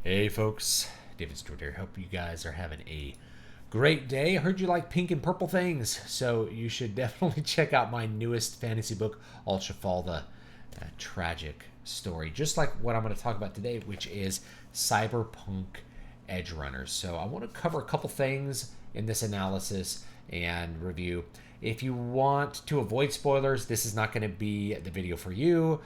Hey folks, David Stewart here. Hope you guys are having a great day. I heard you like pink and purple things, so you should definitely check out my newest fantasy book, Ultrafall, the tragic story, just like what I'm going to talk about today, which is Cyberpunk Edgerunners. So I want to cover a couple things in this analysis and review. If you want to avoid spoilers, this is not going to be the video for you.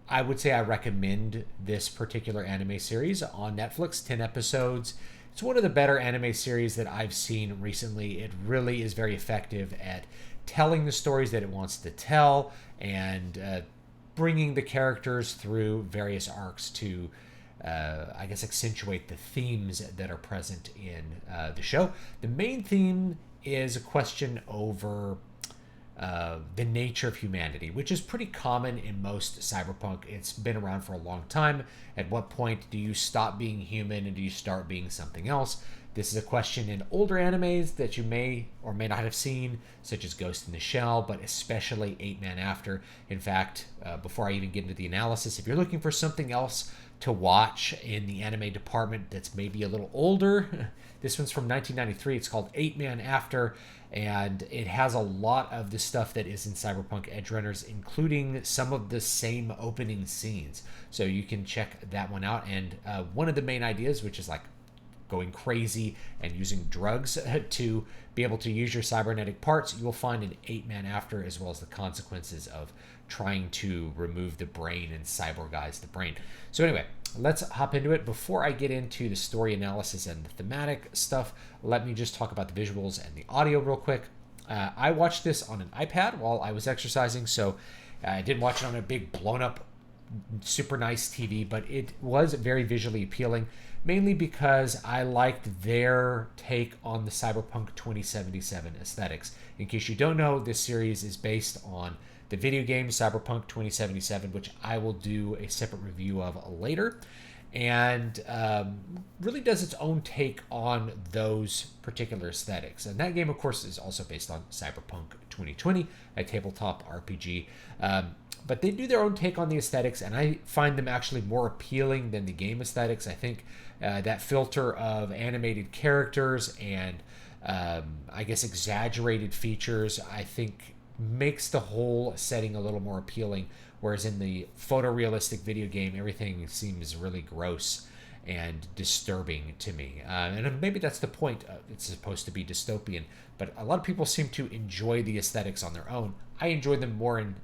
I would say I recommend this particular anime series on Netflix, 10 episodes. It's one of the better anime series that I've seen recently. It really is very effective at telling the stories that it wants to tell and bringing the characters through various arcs to, I guess, accentuate the themes that are present in the show. The main theme is a question over the nature of humanity, which is pretty common in most cyberpunk. It's been around for a long time. At what point do you stop being human and do you start being something else? This is a question in older animes that you may or may not have seen, such as Ghost in the Shell, but especially Eight Man After. In fact, before I even get into the analysis, if you're looking for something else to watch in the anime department that's maybe a little older, this one's from 1993. It's called Eight Man After, and it has a lot of the stuff that is in Cyberpunk Edgerunners, including some of the same opening scenes. So you can check that one out. And one of the main ideas, which is like going crazy and using drugs to be able to use your cybernetic parts, you will find in Eight Man After, as well as the consequences of trying to remove the brain and cyborgize the brain. So anyway, let's hop into it. Before I get into the story analysis and the thematic stuff, let me just talk about the visuals and the audio real quick. I watched this on an iPad while I was exercising, so I didn't watch it on a big blown up super nice TV, but it was very visually appealing, mainly because I liked their take on the Cyberpunk 2077 aesthetics. In case you don't know, this series is based on the video game Cyberpunk 2077, which I will do a separate review of later, and really does its own take on those particular aesthetics. And that game, of course, is also based on Cyberpunk 2020, a tabletop RPG. But they do their own take on the aesthetics, and I find them actually more appealing than the game aesthetics. I think that filter of animated characters and I guess exaggerated features, I think makes the whole setting a little more appealing, whereas in the photorealistic video game, everything seems really gross and disturbing to me. And maybe that's the point. It's supposed to be dystopian, but a lot of people seem to enjoy the aesthetics on their own. I enjoy them more in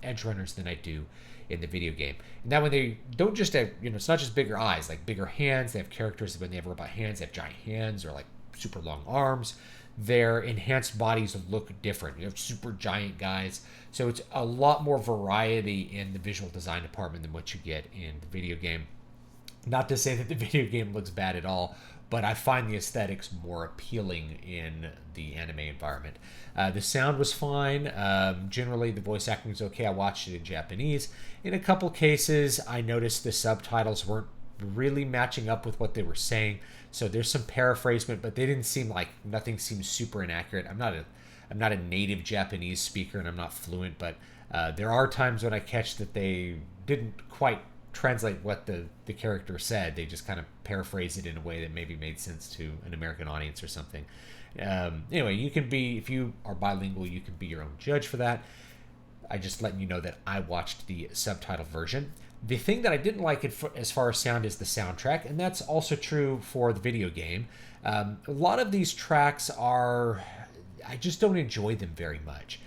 Edgerunners than I do in the video game. And that when they don't just have, it's not just bigger eyes, like bigger hands. They have characters when they have robot hands, they have giant hands or like super long arms. Their enhanced bodies look different. You have super giant guys. So it's a lot more variety in the visual design department than what you get in the video game. Not to say that the video game looks bad at all, but I find the aesthetics more appealing in the anime environment. The sound was fine. Generally, the voice acting was okay. I watched it in Japanese. In a couple cases, I noticed the subtitles weren't really matching up with what they were saying. So there's some paraphrasement, but they didn't seem like, nothing seems super inaccurate. I'm not a native Japanese speaker and I'm not fluent, but there are times when I catch that they didn't quite translate what the character said. They just kind of paraphrase it in a way that maybe made sense to an American audience or something. Anyway, you can be, if you are bilingual, you can be your own judge for that. I just letting you know that I watched the subtitle version. The thing that I didn't like as far as sound is the soundtrack, and that's also true for the video game. A lot of these tracks are, I just don't enjoy them very much.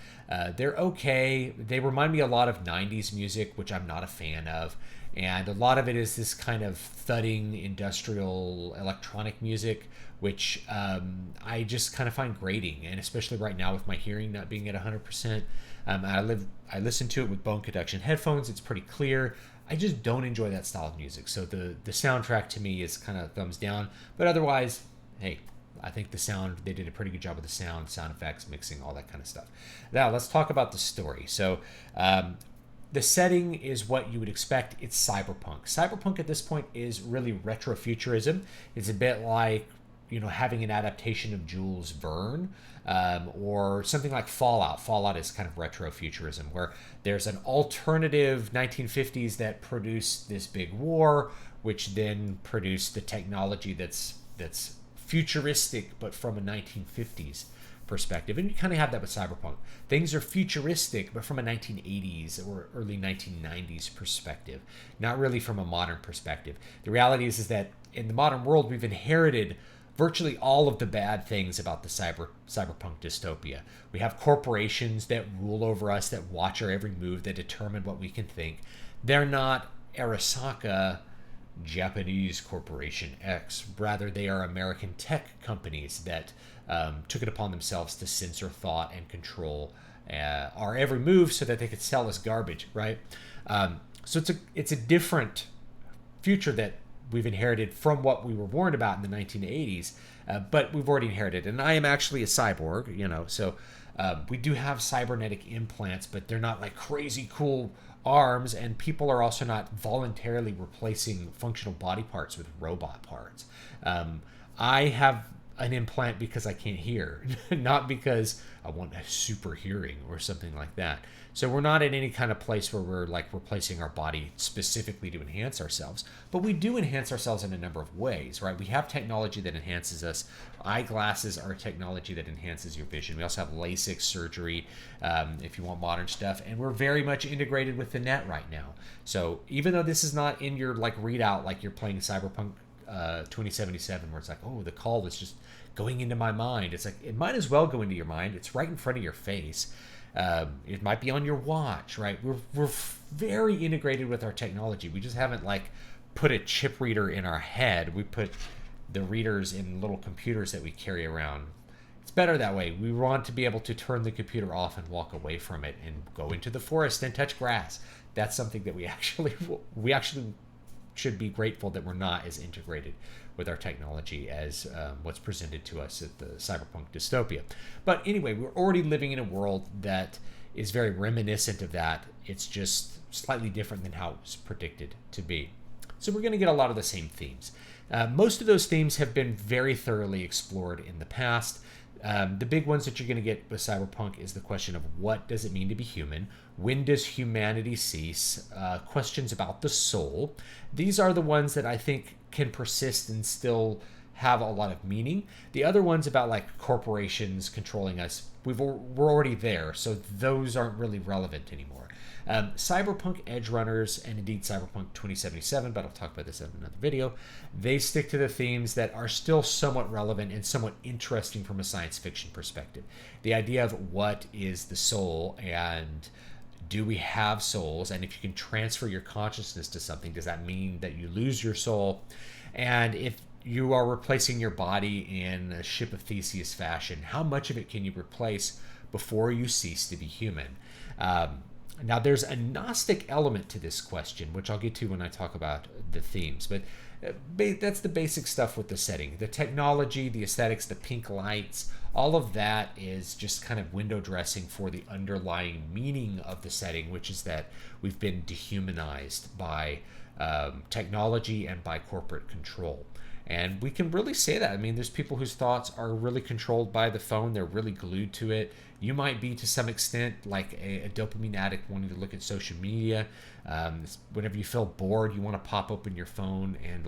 They're okay. They remind me a lot of 90s music, which I'm not a fan of. And a lot of it is this kind of thudding industrial electronic music, which I just kind of find grating. And especially right now with my hearing not being at 100%. I listen to it with bone conduction headphones. It's pretty clear. I just don't enjoy that style of music. So the soundtrack to me is kind of thumbs down. But otherwise, hey, I think the sound, they did a pretty good job with the sound effects, mixing, all that kind of stuff. Now, let's talk about the story. So, the setting is what you would expect. It's cyberpunk. Cyberpunk at this point is really retrofuturism. It's a bit like, having an adaptation of Jules Verne, or something like Fallout. Fallout is kind of retrofuturism, where there's an alternative 1950s that produced this big war which then produced the technology that's futuristic, but from a 1950s perspective. And you kind of have that with Cyberpunk. Things are futuristic, but from a 1980s or early 1990s perspective, not really from a modern perspective. The reality is that in the modern world, we've inherited virtually all of the bad things about the cyberpunk dystopia. We have corporations that rule over us, that watch our every move, that determine what we can think. They're not Arasaka Japanese Corporation X. Rather, they are American tech companies that took it upon themselves to censor thought and control our every move so that they could sell us garbage, right? So it's a different future that we've inherited from what we were warned about in the 1980s, but we've already inherited. And I am actually a cyborg, so we do have cybernetic implants, but they're not like crazy cool arms, and people are also not voluntarily replacing functional body parts with robot parts. I have an implant because I can't hear, not because I want a super hearing or something like that. So we're not in any kind of place where we're like replacing our body specifically to enhance ourselves, but we do enhance ourselves in a number of ways, right? We have technology that enhances us. Eyeglasses are technology that enhances your vision. We also have LASIK surgery if you want modern stuff, and we're very much integrated with the net right now. So even though this is not in your like readout, like you're playing Cyberpunk 2077, where it's like, oh, the call is just going into my mind. It's like, it might as well go into your mind. It's right in front of your face. It might be on your watch, right? We're very integrated with our technology. We just haven't like put a chip reader in our head. We put the readers in little computers that we carry around. It's better that way. We want to be able to turn the computer off and walk away from it and go into the forest and touch grass. That's something that we actually should be grateful that we're not as integrated with our technology as what's presented to us at the cyberpunk dystopia. But anyway, we're already living in a world that is very reminiscent of that. It's just slightly different than how it was predicted to be. So we're going to get a lot of the same themes. Most of those themes have been very thoroughly explored in the past. The big ones that you're going to get with Cyberpunk is the question of what does it mean to be human? When does humanity cease? Questions about the soul. These are the ones that I think can persist and still have a lot of meaning. The other ones about like corporations controlling us, we're already there, so those aren't really relevant anymore. Cyberpunk, Edgerunners, and indeed Cyberpunk 2077, but I'll talk about this in another video, they stick to the themes that are still somewhat relevant and somewhat interesting from a science fiction perspective. The idea of what is the soul, and do we have souls, and if you can transfer your consciousness to something, does that mean that you lose your soul? And if you are replacing your body in a Ship of Theseus fashion, how much of it can you replace before you cease to be human? Now, there's a Gnostic element to this question, which I'll get to when I talk about the themes, but that's the basic stuff with the setting. The technology, the aesthetics, the pink lights, all of that is just kind of window dressing for the underlying meaning of the setting, which is that we've been dehumanized by technology and by corporate control. And we can really say that. I mean, there's people whose thoughts are really controlled by the phone. They're really glued to it. You might be, to some extent, like a dopamine addict wanting to look at social media. Whenever you feel bored, you want to pop open your phone and,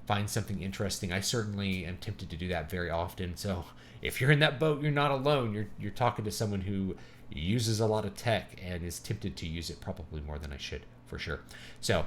find something interesting. I certainly am tempted to do that very often. So if you're in that boat, you're not alone. You're talking to someone who uses a lot of tech and is tempted to use it probably more than I should, for sure. So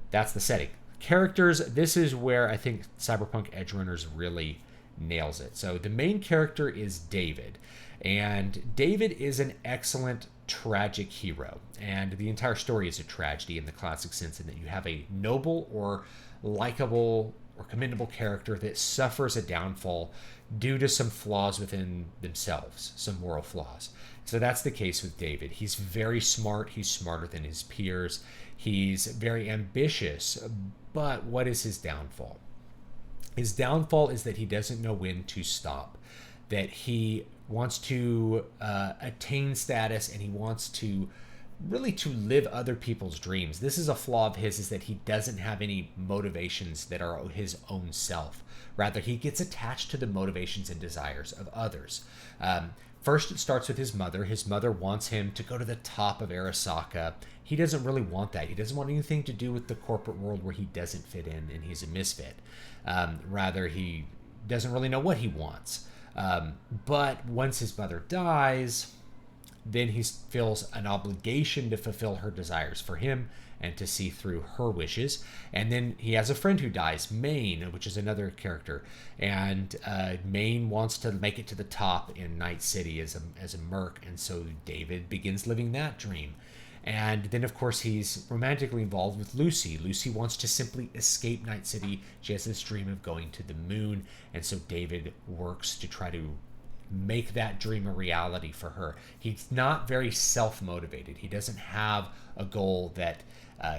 that's the setting. Characters, this is where I think Cyberpunk Edgerunners really nails it. So the main character is David, and David is an excellent tragic hero, and the entire story is a tragedy in the classic sense in that you have a noble or likable or commendable character that suffers a downfall due to some flaws within themselves, some moral flaws. So that's the case with David. He's very smart. He's smarter than his peers. He's very ambitious, but what is his downfall? His downfall is that he doesn't know when to stop, that he wants to attain status and he wants to really to live other people's dreams. This is a flaw of his, is that he doesn't have any motivations that are his own self. Rather, he gets attached to the motivations and desires of others. First, it starts with his mother. His mother wants him to go to the top of Arasaka. He doesn't really want that. He doesn't want anything to do with the corporate world where he doesn't fit in and he's a misfit. Rather, he doesn't really know what he wants. But once his mother dies, then he feels an obligation to fulfill her desires for him and to see through her wishes. And then he has a friend who dies, Maine, which is another character. And Maine wants to make it to the top in Night City as a merc. And so David begins living that dream. And then, of course, he's romantically involved with Lucy. Lucy wants to simply escape Night City. She has this dream of going to the moon. And so David works to try to make that dream a reality for her. He's not very self-motivated. He doesn't have a goal that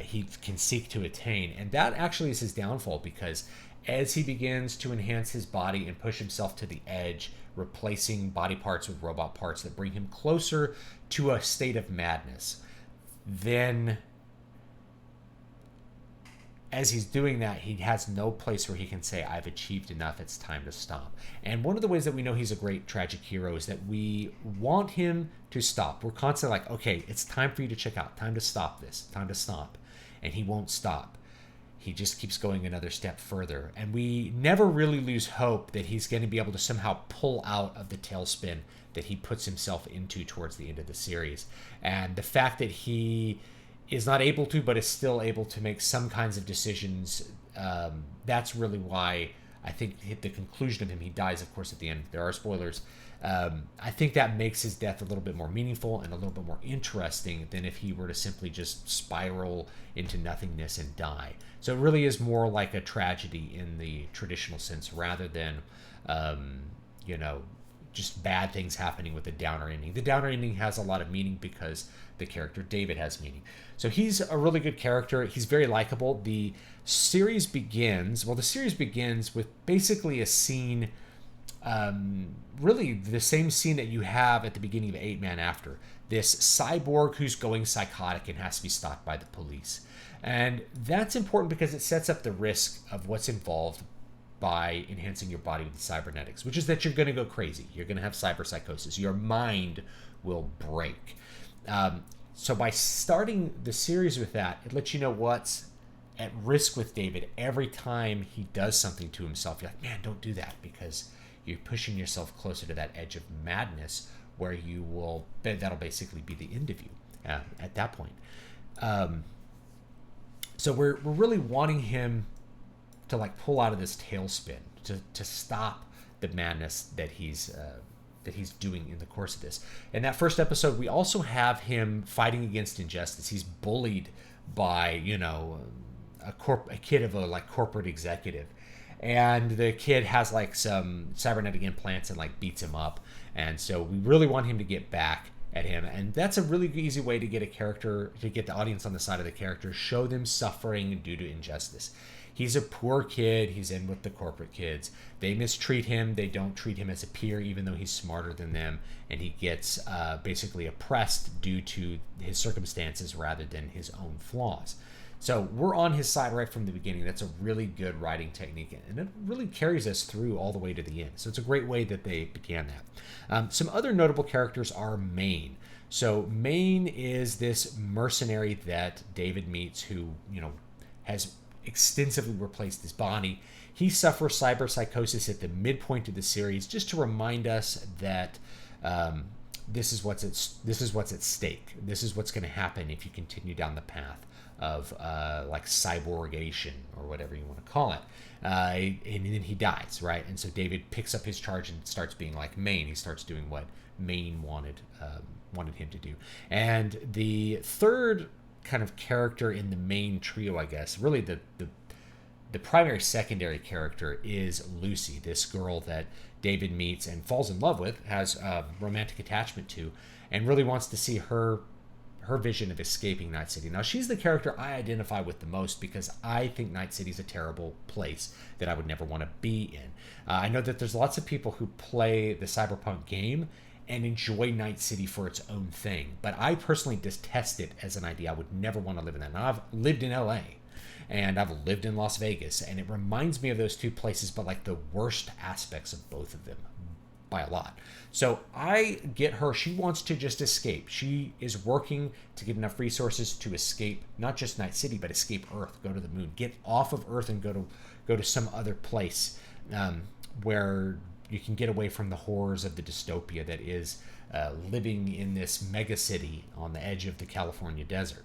he can seek to attain. And that actually is his downfall, because as he begins to enhance his body and push himself to the edge, replacing body parts with robot parts that bring him closer to a state of madness, then as he's doing that, he has no place where he can say, I've achieved enough, it's time to stop. And one of the ways that we know he's a great tragic hero is that we want him to stop. We're constantly like, okay, it's time for you to check out, time to stop this, time to stop. And he won't stop. He just keeps going another step further. And we never really lose hope that he's going to be able to somehow pull out of the tailspin that he puts himself into towards the end of the series. And the fact that he is not able to, but is still able to make some kinds of decisions, that's really why I think the conclusion of him, he dies, of course, at the end. There are spoilers. I think that makes his death a little bit more meaningful and a little bit more interesting than if he were to simply just spiral into nothingness and die. So it really is more like a tragedy in the traditional sense, rather than, just bad things happening with the downer ending. The downer ending has a lot of meaning because the character David has meaning. So he's a really good character. He's very likable. The series begins with basically a scene, really the same scene that you have at the beginning of 8 Man After. This cyborg who's going psychotic and has to be stopped by the police. And that's important because it sets up the risk of what's involved by enhancing your body with cybernetics, which is that you're going to go crazy. You're going to have cyberpsychosis. Your mind will break. So by starting the series with that, it lets you know what's at risk with David every time he does something to himself. You're like, man, don't do that, because you're pushing yourself closer to that edge of madness where that'll basically be the end of you at that point. So we're really wanting him to like pull out of this tailspin, to stop the madness that he's doing in the course of this. In that first episode, we also have him fighting against injustice. He's bullied by a kid of a corporate executive, and the kid has like some cybernetic implants and like beats him up. And so we really want him to get back at him, and that's a really easy way to get the audience on the side of the character, show them suffering due to injustice. He's a poor kid. He's in with the corporate kids. They mistreat him. They don't treat him as a peer, even though he's smarter than them. And he gets basically oppressed due to his circumstances rather than his own flaws. So we're on his side right from the beginning. That's a really good writing technique, and it really carries us through all the way to the end. So it's a great way that they began that. Some other notable characters are Maine. So Maine is this mercenary that David meets who, has extensively replaced his body. He suffers cyberpsychosis at the midpoint of the series, just to remind us that this is what's at stake. This is what's going to happen if you continue down the path of cyborgation, or whatever you want to call it. And then he dies, right? And so David picks up his charge and starts being like Maine. He starts doing what Maine wanted him to do. And the third kind of character in the main trio, I guess, really the primary secondary character is Lucy, this girl that David meets and falls in love with, has a romantic attachment to, and really wants to see her vision of escaping Night City. Now, she's the character I identify with the most because I think Night City's a terrible place that I would never want to be in. I know that there's lots of people who play the Cyberpunk game and enjoy Night City for its own thing. But I personally detest it as an idea. I would never want to live in that. Now, I've lived in LA and I've lived in Las Vegas, and it reminds me of those two places, but like the worst aspects of both of them by a lot. So I get her. She wants to just escape. She is working to get enough resources to escape not just Night City, but escape Earth, go to the moon, get off of Earth and go to some other place where you can get away from the horrors of the dystopia that is living in this mega city on the edge of the California desert.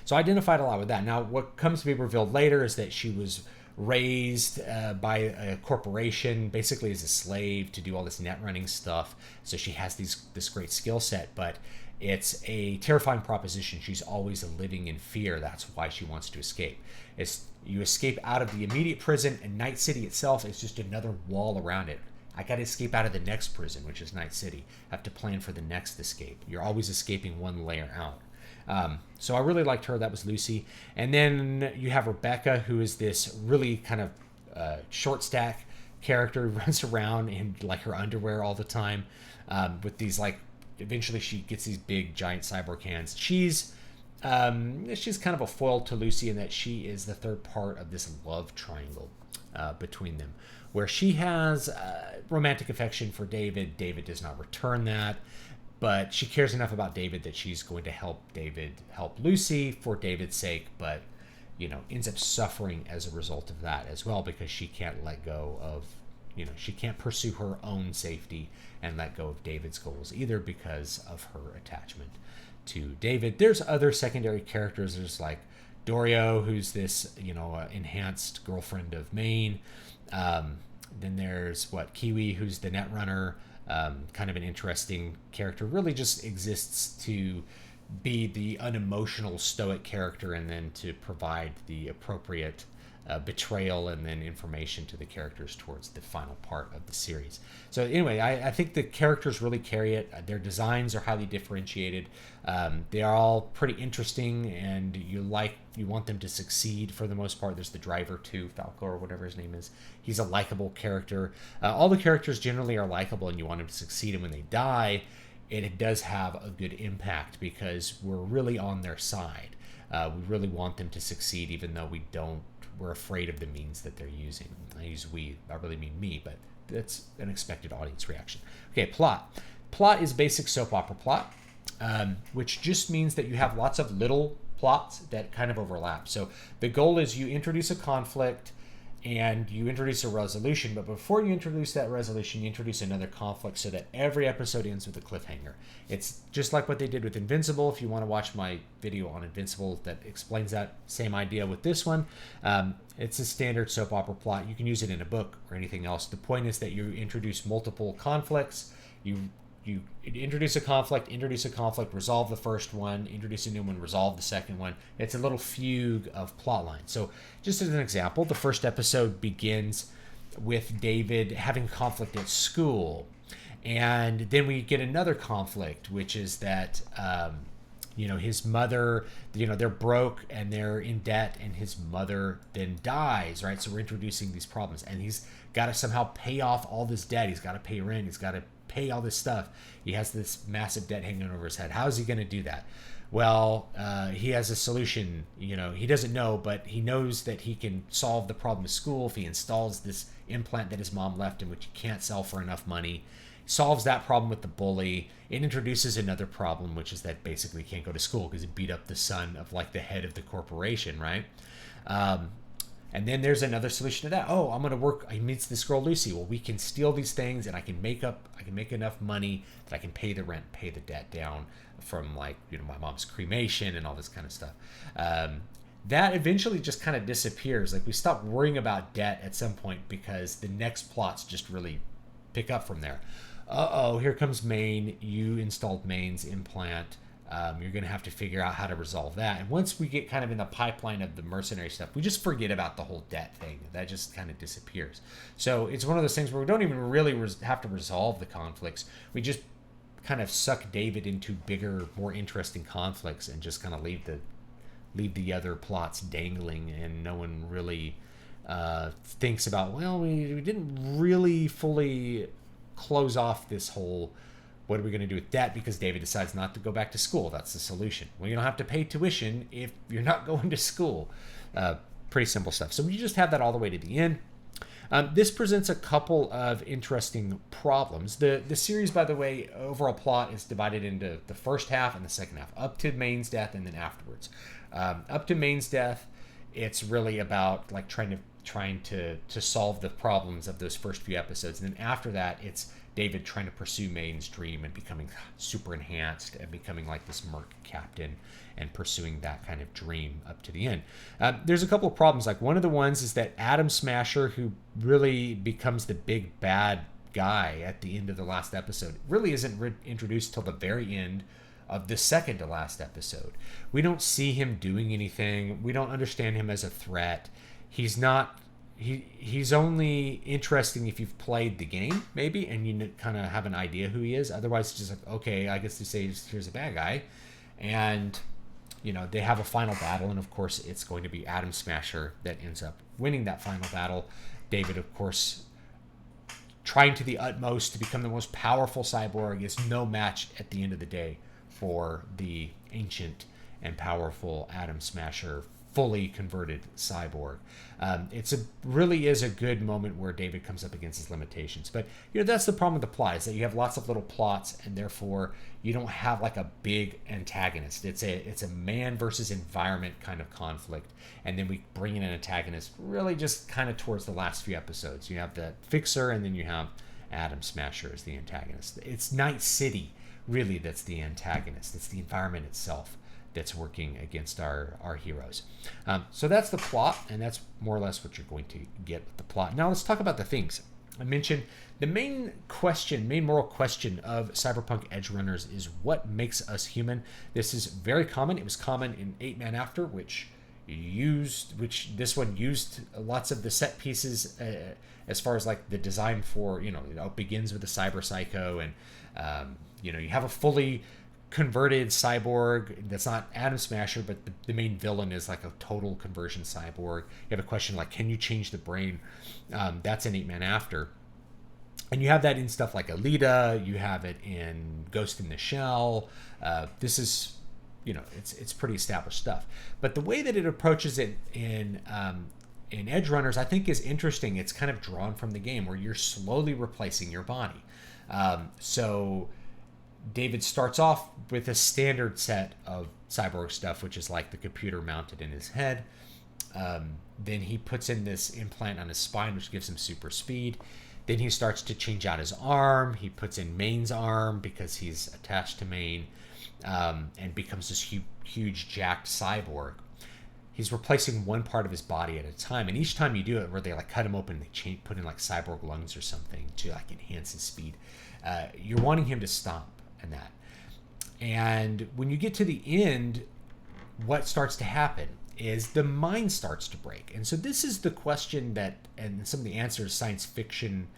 So I identified a lot with that. Now, what comes to be revealed later is that she was raised by a corporation, basically as a slave, to do all this net running stuff. So she has this great skill set, but it's a terrifying proposition. She's always living in fear. That's why she wants to escape. You escape out of the immediate prison, and Night City itself is just another wall around it. I got to escape out of the next prison, which is Night City. I have to plan for the next escape. You're always escaping one layer out. So I really liked her. That was Lucy. And then you have Rebecca, who is this really kind of short stack character who runs around in like her underwear all the time with these like, eventually she gets these big giant cyborg hands. She's kind of a foil to Lucy in that she is the third part of this love triangle between them, where she has romantic affection for David. David does not return that, but she cares enough about David that she's going to help Lucy for David's sake, but ends up suffering as a result of that as well, because she can't let go of, she can't pursue her own safety and let go of David's goals either because of her attachment to David. There's other secondary characters. There's like Dorio, who's this, enhanced girlfriend of Maine. Then there's Kiwi, who's the Netrunner. Kind of an interesting character, really just exists to be the unemotional stoic character and then to provide the appropriate betrayal and then information to the characters towards the final part of the series. So anyway, I think the characters really carry it. Their designs are highly differentiated. They are all pretty interesting, and you want them to succeed for the most part. There's the driver too, Falco or whatever his name is. He's a likable character. All the characters generally are likable, and you want them to succeed. And when they die, it does have a good impact because we're really on their side. We really want them to succeed, even though we're afraid of the means that they're using. I use we, I really mean me, but that's an expected audience reaction. Okay, plot. Plot is basic soap opera plot, which just means that you have lots of little plots that kind of overlap. So the goal is you introduce a conflict and you introduce a resolution, but before you introduce that resolution, you introduce another conflict so that every episode ends with a cliffhanger. It's just like what they did with Invincible. If you want to watch my video on Invincible that explains that same idea with this one, it's a standard soap opera plot. You can use it in a book or anything else. The point is that you introduce multiple conflicts. You introduce a conflict, resolve the first one, introduce a new one, resolve the second one. It's a little fugue of plot lines. So just as an example, the first episode begins with David having conflict at school. And then we get another conflict, which is that, his mother, they're broke and they're in debt, and his mother then dies, right? So we're introducing these problems, and he's got to somehow pay off all this debt. He's got to pay rent. He's got to pay all this stuff. He has this massive debt hanging over his head. How is he going to do that? Well, he has a solution. He doesn't know, but he knows that he can solve the problem of school if he installs this implant that his mom left him, which he can't sell for enough money. Solves that problem with the bully. It introduces another problem, which is that basically he can't go to school because he beat up the son of the head of the corporation, right? And then there's another solution to that. Oh, I'm going to work. He meets this girl, Lucy. Well, we can steal these things, and I can make enough money that I can pay the rent, pay the debt down from my mom's cremation and all this kind of stuff. That eventually just kind of disappears. We stop worrying about debt at some point because the next plots just really pick up from there. Here comes Maine. You installed Maine's implant. You're going to have to figure out how to resolve that. And once we get kind of in the pipeline of the mercenary stuff, we just forget about the whole debt thing. That just kind of disappears. So it's one of those things where we don't even really have to resolve the conflicts. We just kind of suck David into bigger, more interesting conflicts and just kind of leave the other plots dangling, and no one really thinks about, we didn't really fully close off this whole, what are we going to do with debt? Because David decides not to go back to school. That's the solution. Well, you don't have to pay tuition if you're not going to school. Pretty simple stuff. So we just have that all the way to the end. This presents a couple of interesting problems. The series, by the way, overall plot is divided into the first half and the second half, up to Maine's death and then afterwards. Up to Maine's death, it's really about like trying to solve the problems of those first few episodes, and then after that, it's David trying to pursue Maine's dream and becoming super enhanced and becoming like this merc captain and pursuing that kind of dream up to the end. There's a couple of problems. Like one of the ones is that Atom Smasher, who really becomes the big bad guy at the end of the last episode, really isn't introduced till the very end of the second to last episode. We don't see him doing anything. We don't understand him as a threat. He's only interesting if you've played the game, maybe, and you kind of have an idea who he is. Otherwise, it's just like, okay, I guess they say here's a bad guy. And, they have a final battle, and of course, it's going to be Atom Smasher that ends up winning that final battle. David, of course, trying to the utmost to become the most powerful cyborg, is no match at the end of the day for the ancient and powerful Atom Smasher, fully converted cyborg. Really is a good moment where David comes up against his limitations. But that's the problem with the plot, is that you have lots of little plots, and therefore you don't have like a big antagonist. It's a man versus environment kind of conflict, and then we bring in an antagonist really just kind of towards the last few episodes. You have the Fixer, and then you have Atom Smasher as the antagonist. It's Night City really that's the antagonist. It's the environment itself that's working against our heroes. So that's the plot, and that's more or less what you're going to get with the plot. Now let's talk about the things. I mentioned the main moral question of Cyberpunk Edgerunners is what makes us human. This is very common. It was common in 8 Man After, which this one used lots of the set pieces as far as like the design for, it begins with a cyber psycho, and you have a fully converted cyborg that's not Atom Smasher, but the main villain is like a total conversion cyborg. You have a question like, can you change the brain? That's in 8 Man After. And you have that in stuff like Alita. You have it in Ghost in the Shell. This is, it's pretty established stuff. But the way that it approaches it in Edgerunners, I think, is interesting. It's kind of drawn from the game, where you're slowly replacing your body. So David starts off with a standard set of cyborg stuff, which is like the computer mounted in his head. Then he puts in this implant on his spine, which gives him super speed. Then he starts to change out his arm. He puts in Maine's arm because he's attached to Maine, and becomes this huge jacked cyborg. He's replacing one part of his body at a time, and each time you do it, where they like cut him open, they put in like cyborg lungs or something to like enhance his speed. You're wanting him to stop and that. And when you get to the end, what starts to happen is the mind starts to break. And so this is the question that, and some of the answers science fiction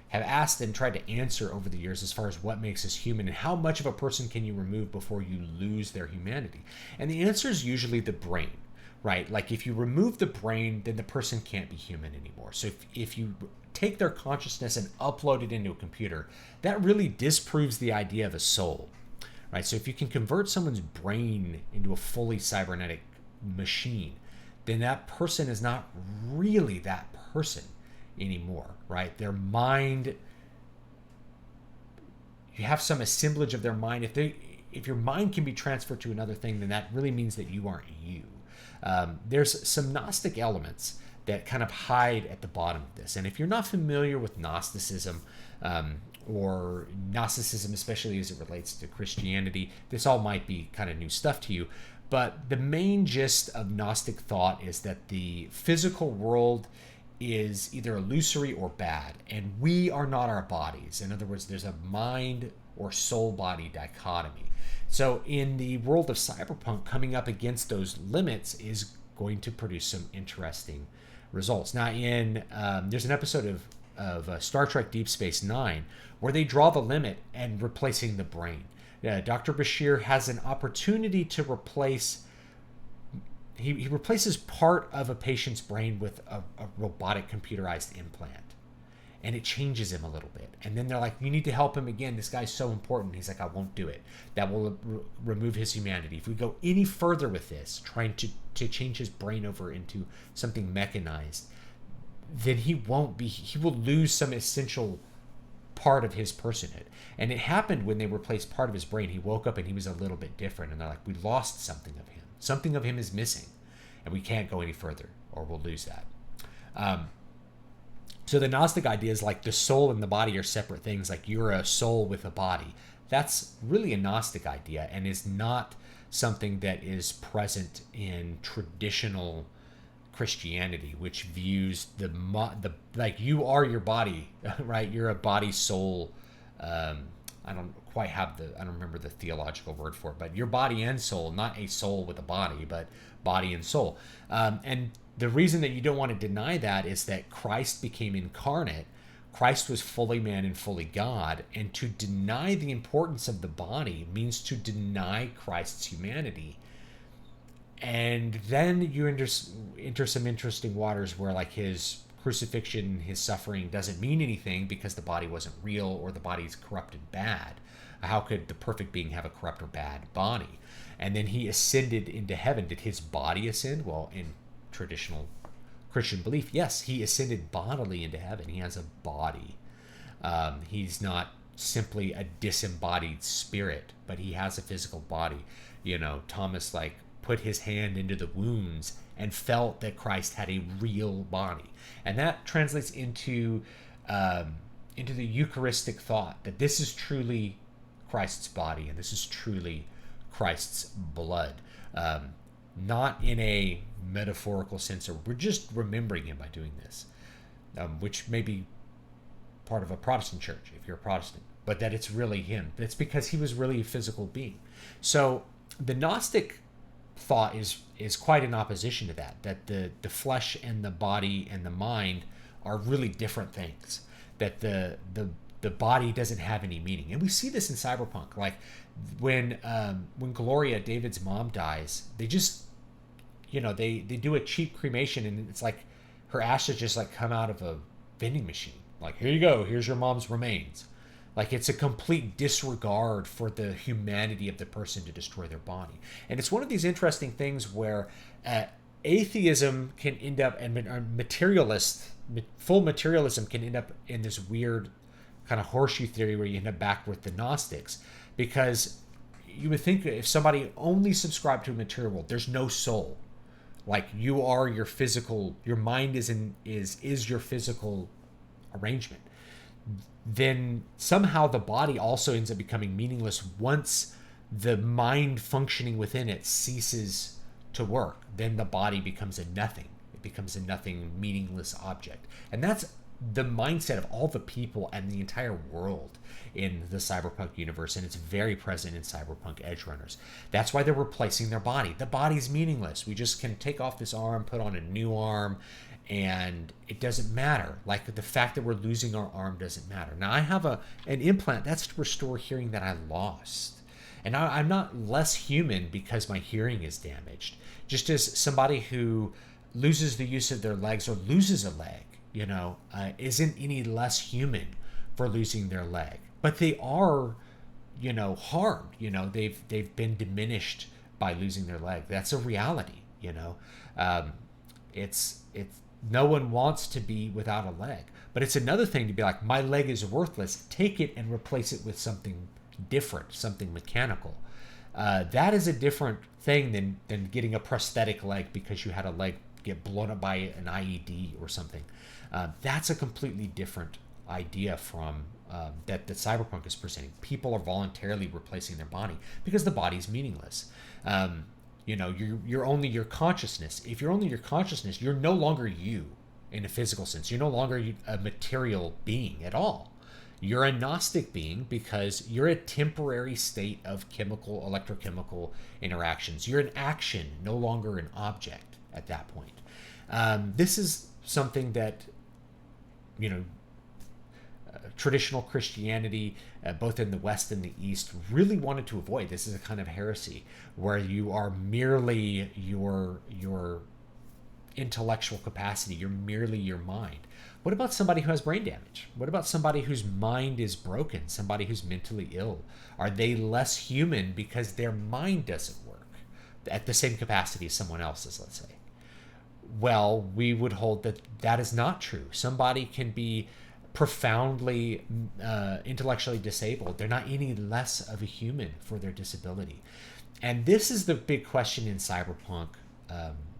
have asked and tried to answer over the years, as far as what makes us human and how much of a person can you remove before you lose their humanity. And the answer is usually the brain, right? Like if you remove the brain, then the person can't be human anymore. So if you take their consciousness and upload it into a computer, that really disproves the idea of a soul, right? So if you can convert someone's brain into a fully cybernetic machine, then that person is not really that person anymore, right? Their mind, you have some assemblage of their mind. If your mind can be transferred to another thing, then that really means that you aren't you. There's some Gnostic elements that kind of hide at the bottom of this. And if you're not familiar with Gnosticism, or Gnosticism, especially as it relates to Christianity, this all might be kind of new stuff to you. But the main gist of Gnostic thought is that the physical world is either illusory or bad, and we are not our bodies. In other words, there's a mind or soul-body dichotomy. So in the world of Cyberpunk, coming up against those limits is going to produce some interesting results. Now, there's an episode of Star Trek Deep Space Nine where they draw the limit and replacing the brain. Dr. Bashir has an opportunity to replace. He replaces part of a patient's brain with a robotic computerized implant, and it changes him a little bit. And then they're like, you need to help him again. This guy's so important. He's like, I won't do it. That will remove his humanity. If we go any further with this, trying to change his brain over into something mechanized, then he will lose some essential part of his personhood. And it happened when they replaced part of his brain. He woke up and he was a little bit different. And they're like, we lost something of him. Something of him is missing. And we can't go any further or we'll lose that. So the Gnostic idea is like the soul and the body are separate things. Like you're a soul with a body. That's really a Gnostic idea and is not something that is present in traditional Christianity, which views the like you are your body, right? You're a body soul. I don't remember the theological word for it, but your body and soul, not a soul with a body, but body and soul. And the reason that you don't want to deny that is that Christ became incarnate. Christ was fully man and fully God. And to deny the importance of the body means to deny Christ's humanity. And then you enter some interesting waters where like his crucifixion, his suffering doesn't mean anything because the body wasn't real or the body's corrupted bad. How could the perfect being have a corrupt or bad body? And then he ascended into heaven. Did his body ascend? Well, in traditional Christian belief, yes, he ascended bodily into heaven. He has a body. He's not simply a disembodied spirit, but he has a physical body. You know, Thomas like put his hand into the wounds and felt that Christ had a real body, and that translates into the Eucharistic thought that this is truly Christ's body and this is truly Christ's blood. Not in a metaphorical sense, or we're just remembering him by doing this, which may be part of a Protestant church if you're a Protestant, but that it's really him. It's because he was really a physical being. So the Gnostic thought is quite in opposition to that the flesh and the body and the mind are really different things, that the body doesn't have any meaning. And we see this in Cyberpunk. Like when Gloria, David's mom, dies, they just, they do a cheap cremation, and it's like her ashes just like come out of a vending machine. Like, here you go, here's your mom's remains. Like, it's a complete disregard for the humanity of the person to destroy their body. And it's one of these interesting things where atheism can end up, and full materialism can end up in this weird kind of horseshoe theory where you end up back with the Gnostics. Because you would think if somebody only subscribed to a material world, there's no soul. Like, you are your physical, your mind is your physical arrangement. Then somehow the body also ends up becoming meaningless once the mind functioning within it ceases to work. Then the body becomes a nothing. It becomes a nothing, meaningless object. And that's the mindset of all the people and the entire world in the Cyberpunk universe, and it's very present in Cyberpunk Edgerunners. That's why they're replacing their body. The body's meaningless. We just can take off this arm, put on a new arm, and it doesn't matter. Like, the fact that we're losing our arm doesn't matter. Now, I have an implant that's to restore hearing that I lost. And I'm not less human because my hearing is damaged. Just as somebody who loses the use of their legs or loses a leg, isn't any less human for losing their leg. But they are, harmed. They've been diminished by losing their leg. That's a reality. It's no one wants to be without a leg. But it's another thing to be like, my leg is worthless. Take it and replace it with something different, something mechanical. That is a different thing than getting a prosthetic leg because you had a leg get blown up by an IED or something. That's a completely different idea from that Cyberpunk is presenting. People are voluntarily replacing their body because the body's meaningless. You're only your consciousness. If you're only your consciousness, you're no longer you in a physical sense. You're no longer a material being at all. You're a Gnostic being because you're a temporary state of chemical, electrochemical interactions. You're an action, no longer an object at that point. This is something that, traditional Christianity, both in the West and the East, really wanted to avoid. This is a kind of heresy where you are merely your intellectual capacity. You're merely your mind. What about somebody who has brain damage? What about somebody whose mind is broken? Somebody who's mentally ill? Are they less human because their mind doesn't work at the same capacity as someone else's, let's say? Well, we would hold that that is not true. Somebody can be profoundly intellectually disabled. They're not any less of a human for their disability. And this is the big question in Cyberpunk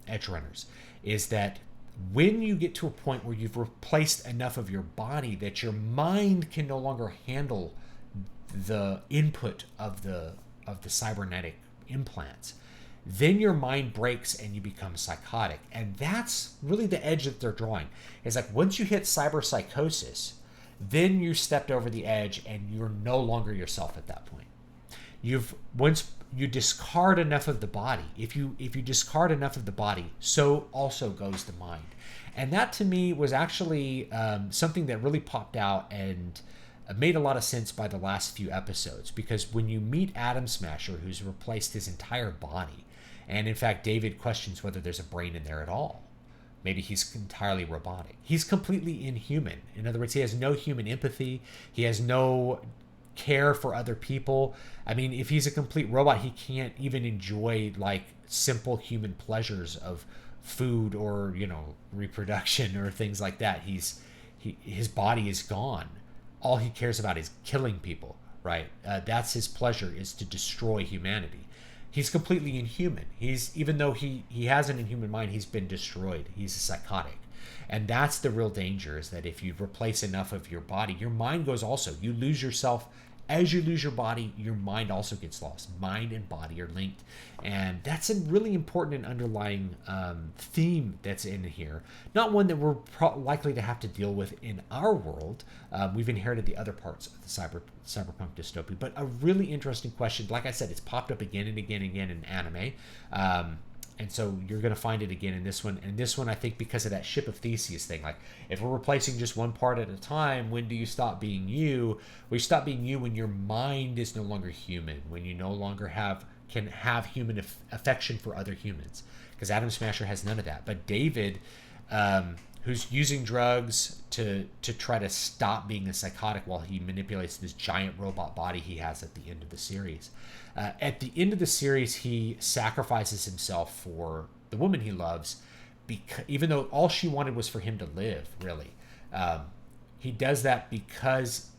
Edgerunners, is that when you get to a point where you've replaced enough of your body that your mind can no longer handle the input of the cybernetic implants, then your mind breaks and you become psychotic. And that's really the edge that they're drawing. It's like once you hit cyberpsychosis, then you stepped over the edge and you're no longer yourself at that point. Once you discard enough of the body, if you discard enough of the body, so also goes the mind. And that to me was actually something that really popped out and made a lot of sense by the last few episodes, because when you meet Atom Smasher, who's replaced his entire body, and in fact David questions whether there's a brain in there at all. Maybe he's entirely robotic. He's completely inhuman. In other words, he has no human empathy. He has no care for other people. I mean, if he's a complete robot, he can't even enjoy like simple human pleasures of food or, reproduction or things like that. His body is gone. All he cares about is killing people, right? That's his pleasure, is to destroy humanity. He's completely inhuman. Even though he has an inhuman mind, he's been destroyed. He's a psychotic. And that's the real danger, is that if you replace enough of your body, your mind goes also. You lose yourself. As you lose your body, your mind also gets lost. Mind and body are linked. And that's a really important and underlying theme that's in here. Not one that we're likely to have to deal with in our world. We've inherited the other parts of the cyberpunk dystopia. But a really interesting question. Like I said, it's popped up again and again and again in anime. And so you're going to find it again in this one. And this one, I think, because of that Ship of Theseus thing, like if we're replacing just one part at a time, when do you stop being you? Well, you stop being you when your mind is no longer human, when you no longer can have human affection for other humans. Because Atom Smasher has none of that. But David, who's using drugs to try to stop being a psychotic while he manipulates this giant robot body he has at the end of the series. At the end of the series, he sacrifices himself for the woman he loves, even though all she wanted was for him to live, really. He does that because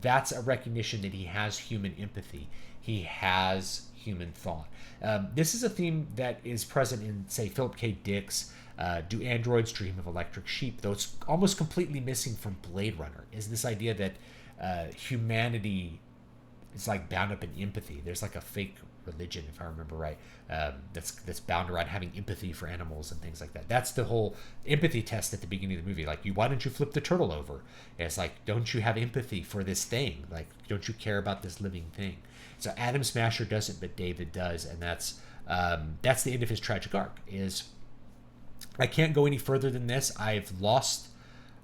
that's a recognition that he has human empathy. He has human thought. This is a theme that is present in, say, Philip K. Dick's Do Androids Dream of Electric Sheep, though it's almost completely missing from Blade Runner, is this idea that humanity is like bound up in empathy. There's like a fake religion, if I remember right, that's bound around having empathy for animals and things like that. That's the whole empathy test at the beginning of the movie. Like, why don't you flip the turtle over? And it's like, don't you have empathy for this thing? Like, don't you care about this living thing? So Atom Smasher doesn't, but David does, and that's the end of his tragic arc. Is I can't go any further than this. I've lost.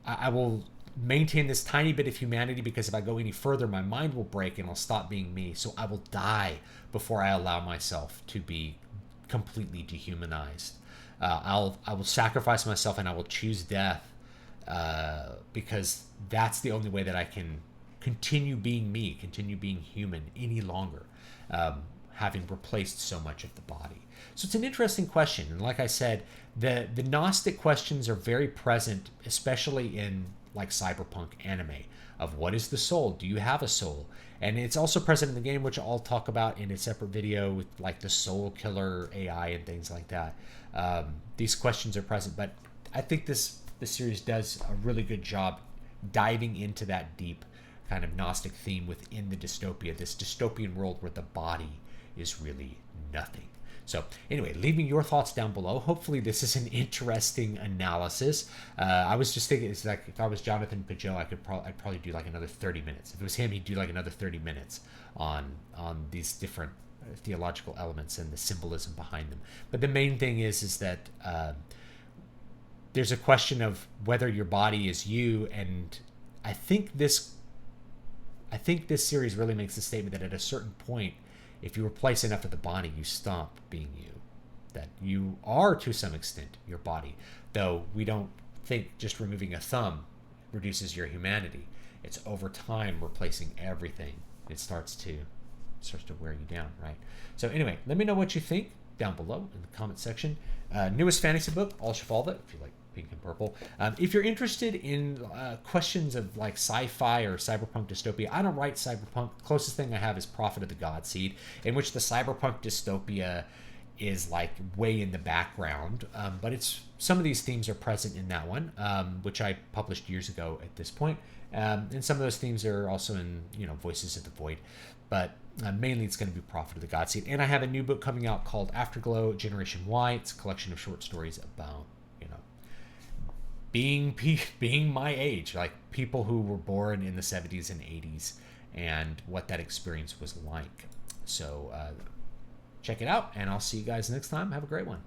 I will maintain this tiny bit of humanity, because if I go any further, my mind will break and I'll stop being me. So I will die before I allow myself to be completely dehumanized. I will sacrifice myself and I will choose death, because that's the only way that I can continue being me, continue being human any longer, having replaced so much of the body. So it's an interesting question. And like I said, the Gnostic questions are very present, especially in like cyberpunk anime, of what is the soul? Do you have a soul? And it's also present in the game, which I'll talk about in a separate video, with like the soul killer AI and things like that. These questions are present, but I think this series does a really good job diving into that deep kind of Gnostic theme within the dystopia, this dystopian world where the body is really nothing. So anyway, leave me your thoughts down below. Hopefully this is an interesting analysis. I was just thinking, it's like if I was Jonathan Pajot, I'd probably do like another 30 minutes. If it was him, he'd do like another 30 minutes on these different theological elements and the symbolism behind them. But the main thing is that there's a question of whether your body is you, and I think this series really makes the statement that at a certain point, if you replace enough of the body, you stop being you. that you are, to some extent, your body. Though we don't think just removing a thumb reduces your humanity. It's over time replacing everything. It starts to wear you down, right? So anyway, let me know what you think down below in the comment section. Newest fantasy book, Alshafalda, if you like pink and purple. If you're interested in questions of like sci-fi or cyberpunk dystopia, I don't write cyberpunk. The closest thing I have is Prophet of the Godseed, in which the cyberpunk dystopia is like way in the background, but it's some of these themes are present in that one, which I published years ago at this point. And some of those themes are also in, Voices of the Void, but mainly it's going to be Prophet of the Godseed. And I have a new book coming out called Afterglow Generation Y. It's a collection of short stories about being my age, like people who were born in the 70s and 80s, and what that experience was like. So check it out, and I'll see you guys next time. Have a great one.